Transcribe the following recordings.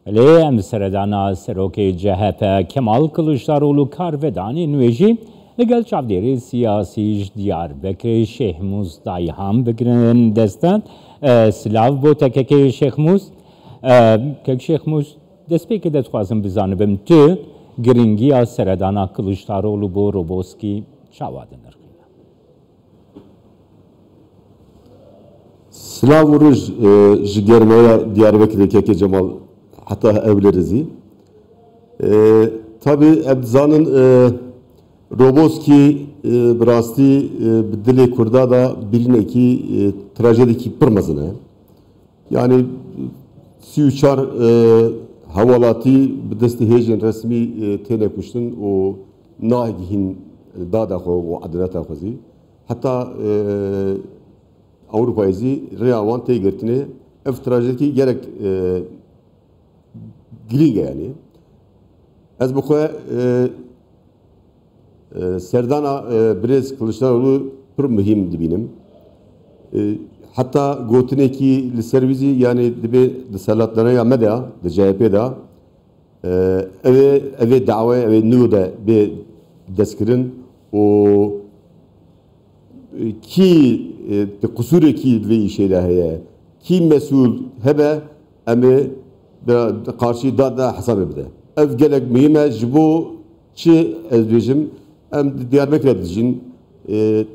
Lê seredana serokê CHP Kemal Kılıçdaroğlu karvedanê nû jî li gel çavdêrê siyasî ji Diyarbekirê Şêxmûz Dayîhan bigirin destan silav bo tekekê Şêxmûz kek Şêxmûz destpêkê de dixwazim bizanibim tu giringiya seredana Kılıçdaroğlu bo Roboskî çawa dinirxîne. Silav û roj ji germeya Diyarbekirê keke Cemal hatta evlerizi. Tabi ebzanın Roboski birastî bi dilê Kurda da birînekî trajedikî pir mezin e. Yani 34 hewalatî bi destê hêjên resmî têne kuştin û nagihîn dada xwe û edaleta xwe zî. Heta Avrupayê zî rêya wan tê girtinê ev trajedikî gerek girîng e yani. Ez bi xwe serdana Birêz Kılıçdaroğlu pir mühim dibînim. Heta gotinekî li ser wî zî yani dibe di selatleneya me de di CHP da ev ê dawaya ev ê nû de bê destkirin û kî di qusûrekî vê îşê de heye kî mesûl hebe em ê karşî da hesabê bide. Ev gelek mühim e ji bo çi ez bêjim em di Diyarbekirê dijîn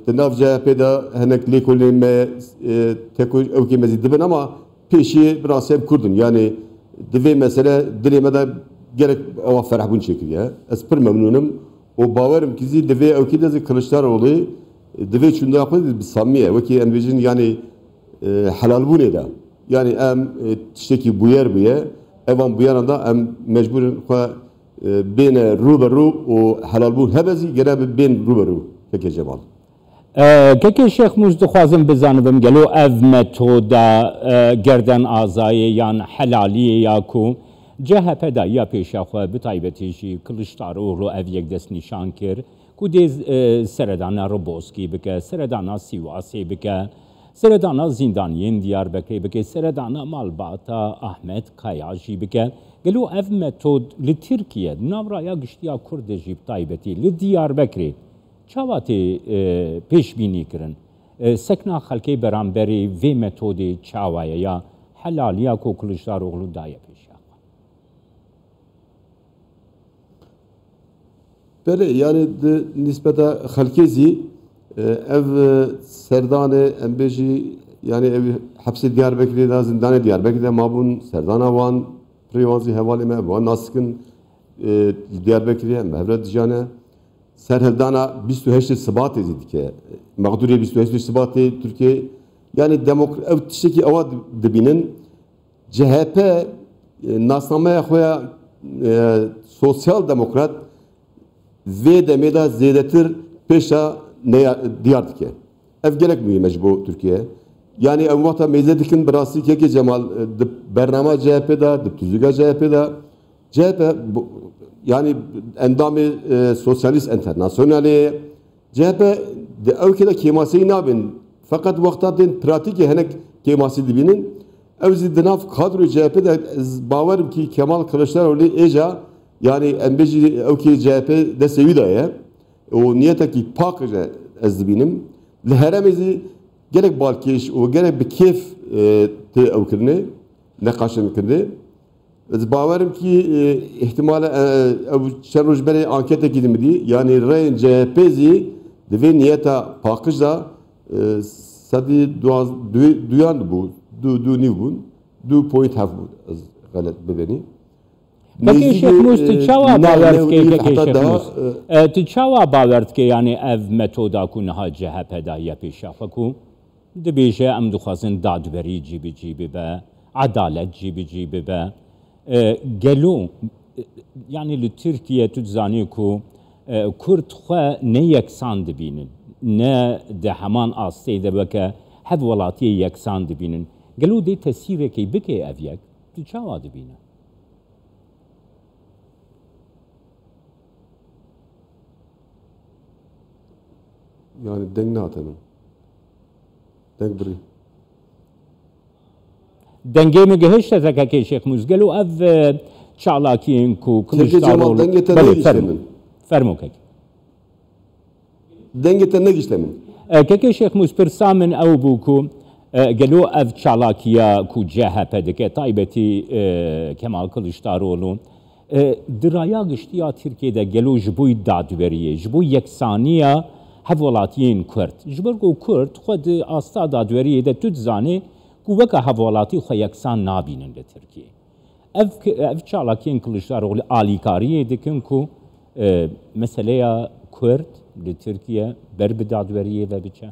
di nav CHP da hinek lêkolên me teko ewkê me zî dibin ama pêşî bi rastî em Kurdin yani di vê mesele dilê me de gerek ewa ferhbûn çêkiriye. Ez pir memnûnim û bawerim ki zî di vê ewkê de zî Kılıçdaroğlu di vê çûndeya xwe bi samî ye wekî em bêjin yani helalbûnê de yani em tiştekî bûyer bûye evan bûyeran da em mecburin xwe bêne rûberû û helalbûn hebe zî gere bi bên rûberû keke Cemal. Keke Şêxmûz dixwazim bizanibim gelo ev metoda gerdan azayê yan helaliyê ya ku CHP da ya pêşa xwe bi taybetî jî Kılıçdaroğlu ev yekdest nîşan kir ku dê seredana Roboskî bike, seredana Sîwasê bike, seredana zindaniyên Diyarbekirê bike, seredana malbata Ahmet Kaya jî bike. Gelo ev metod li Tirkiye navraya giştiya Kurdê jî bi taybetî li Diyarbekirê çawa tê pêşbînî kirin? Sekna xelkê beramberî vê metodê çawa ye ya helaliya ku Kılıçdaroğlu daye pêşa? Bele yani nispeta xelkê zî ev serdanê em bêjî yani ev hepsê Diyarbekirê da zindanê Diyarbekirê de mabûn serdana wan pirê wan zî hevalê me wan naskikin Diyarbekirê em hevre dijane serhildana 28 Sibatê zî dike maqdurê 28 Sibatê Türkiye yani ev tiştekî ewa dibînin CHP nasnameya xwe ya sosyal demokrat vê demê da zêdetir pêşa diyar dike. Ev gelek mühim e ji bo Türkiye. Yani ev wata mêze dikin bi rastî keke Cemal di bernama CHP da, di tuzluga CHP da CHP yani endamê Sosyalist Internasyonalê CHP di ewkê de kêmaseyî nabin. Fakat wexta tên pratikê hinek kêmasî dibînin ew zî di nav kadroya CHP de ez bawerim ki Kemal Kılıçdaroğlu êja yani em bêjî ewkê CHP destê wî de ye û niyetekî pak re ez dibînim li herêmê zî gerek balkêş û gerek bi kêf tê ewkirinê neqaşin kirdê ez bawerim ki ihtimale ew çend roj berê anketekî dimidî yani reyên CHP zî di vê niyeta paqij da sedî duyan bû du nîv bûn 2.7 bûn ez xelet bibenî. Keke Şêxmûz tu çawa bawer dike keke Şêxmûz? Tu çawa bawer dike yani ev metoda ku niha CHP da ya pêşa xwe ku dibêje em dixwazin dadberî cî bibe, edalet cî bibe. Gelo yani li Tirkiye tu dizanî ku Kurd xwe ne yeksan dibînin, ne di heman astê de bike hev welatiyê yeksan dibînin. Gelo dê tesîrekê bike ev yek, tu çawa dibîne? Yani deng natenin. Deng birî. دنگی مگهشت زکه شیخ موزگلو اف چالاکین کو Cemal denge te ne işlemin? فرمو که Denge te ne işlemin? که شیخ موز پرسامن او بوکو گلو اف چالاکیا کو جهه پدکه تایبتی کمال کلشتارولون درaya گشتیا Türkiye'de gelo jboy dadveriye jboy yeksaniya hevlatiyên Kurd jber ku Kurd xwe di asta dadveriyê de tu dizanî ku weka hevalatî xwe yeksan nabînin li Tirkiye ev çalakiyên Kılıçdaroğlu alîkariyê dikin ku meseleya Kurd li Tirkiye ber bi dadveriyê ve biçe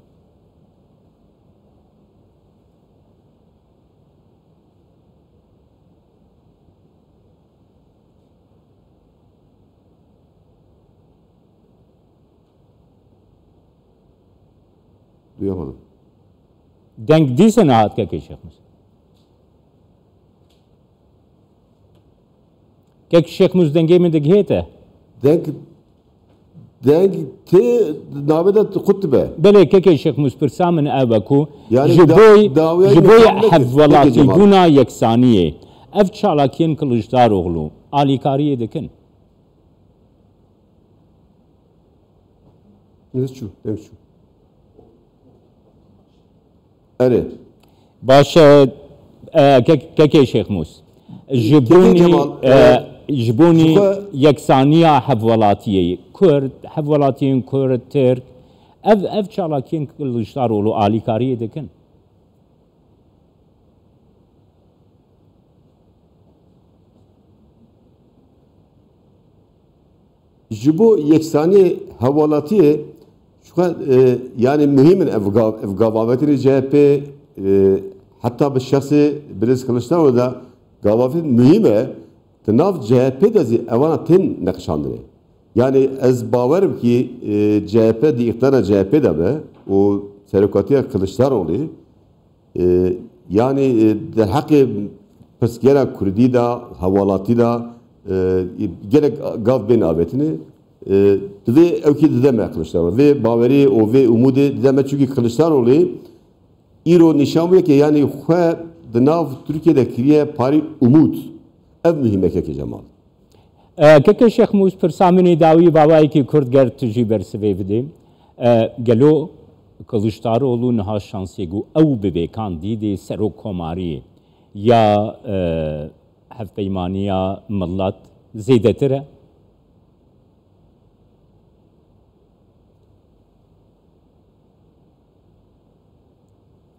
Duyamadım. Denk değilse nahat keke Şeyh Muz. Kek Şeyh Muz denge mi degiyete? Denk te naveda kutbe. Bele keke Şeyh Muz pirsamın evaku Yani jiboy hevvalati buna yeksaniye ev çalakiyen Kılıçdaroğlu alikariye dikin. Ne şu? Ne şu? Evet. Başa keke Şeyh Muz. Jibuni yeksaniya hevvalatiye Kurd, hevvalatiyen Kurd, Türk ev çalakiyen Kılıçdaroğlu alikariye dikin. Jibo yeksani havalatiye yani mühimin evgabavetini CHP hatta bir şahsi Brez Kılıçdaroğlu da gavavetin mühime tınav CHP de evana tin nakşandırı. Yani ez baverim ki CHP di iktidara CHP de be o serokatiye Kılıçdaroğlu yani der hakkı peskera Kurdi da havalati da gerek gav ben avetini ve evki dideme Kılıçdaroğlu ve baveri o ve umudu dideme çünkü Kılıçdaroğlu İro nişanı ki yani xwe dınav Türkiye'de kiriye pari umut ev mühime ki Cemal. Keke Şeyh Muz pirsamini davi babayı ki Kurd ger tüji bersive vide gelo Kılıçdaroğlu niha şansiyegu ev bebekan didi serok komari ya hevpeymaniya millet zeydetere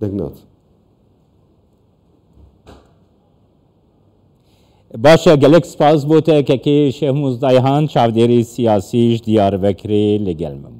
Degnat. Başa gelek spas bote ki Şeyh Muz Dayhan çavderi siyasi Diyarbakır'e gelmem.